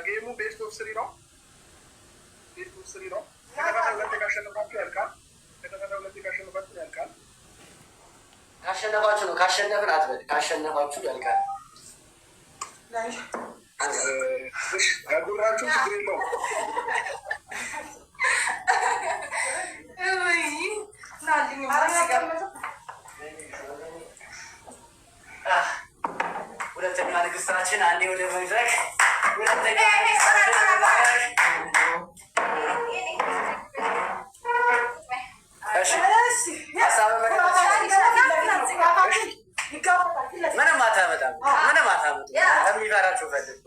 गेमू best of 3 ነው ቤስት ኦፍ 3 ነው ከተከታተለ ካሸነፋችሁ ያልቃል ካሸነፋችሁ ነው ካሸነፍን አትበል ካሸነፋችሁ ያልቃል እሺ አጉራችሁ ችግር የለውም ሁለተኛ ንግስታችን አንዴ ወደ መድረክ ሁለተኛ ምንም አታመጣም የሚፈራችሁ ፈልግ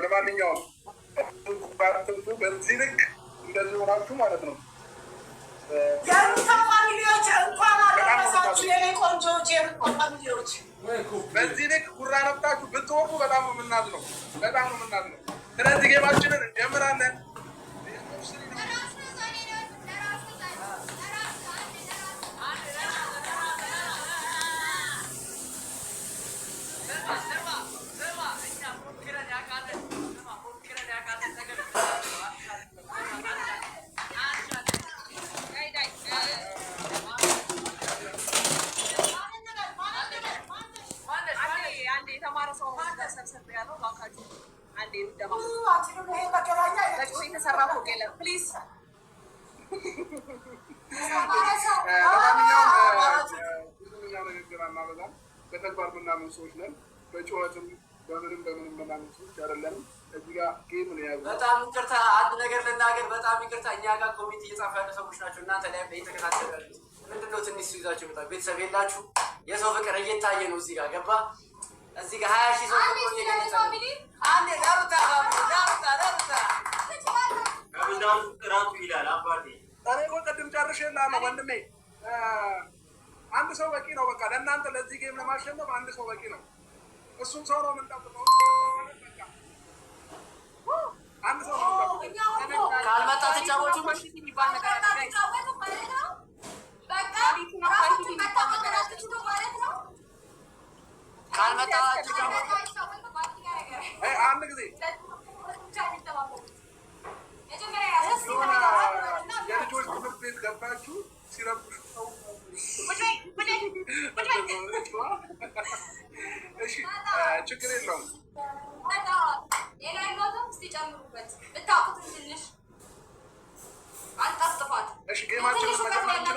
ለማንኛውም በዚህ ልክ እንደዚህ ሆናችሁ ማለት ነው በዚህ ልክ ጉራ ነብታችሁ ብትወርዱ በጣም ነው የምናዝነው ስለዚህ ጌማችንን እንጀምራለን በተግባር ምናምን ሰዎች ነን በጨዋታም በምንም ምናምን ሰዎች አይደለንም እዚህ ጋር ጌም ነው ያለው በጣም ይቅርታ አንድ ነገር ልናገር በጣም ይቅርታ እኛ ጋር ኮሚቴ እየጻፈ ያሉ ሰዎች ናቸው እናንተ ላይ እየተከታተላችሁ ምንድነው ትንሽ ይዛችሁ መጣ ቤተሰብ የላችሁ የሰው ፍቅር እየታየ ነው እዚህ ጋር ገባ እዚህ ጋር 20,000 ሰው ነው እየገለጸ አንዴ ዳሩታ ከብዛቱ ጥራቱ ይላል አባቴ እኔ እኮ ቅድም ጨርሼልሃለሁ ወንድሜ አንድ ሰው በቂ ነው በቃ ለእናንተ ለዚህ ጌም ለማሸነፍ አንድ ሰው በቂ ነው እሱም ሰው ነው የምንጠብቀው አንድ ሰው ነው ካልመጣ ተጫወቱ የሚባል ነገር ካልመጣ አንድ ጊዜ የልጆች ትምህርት ቤት ገብታችሁ ሲረብሹ ሰው እሺ፣ ችግር የለውም። ጨምሩበት ብታውቁት ትንሽ አንጠፍጥፋት። እሺ ጌማችንን መጀመር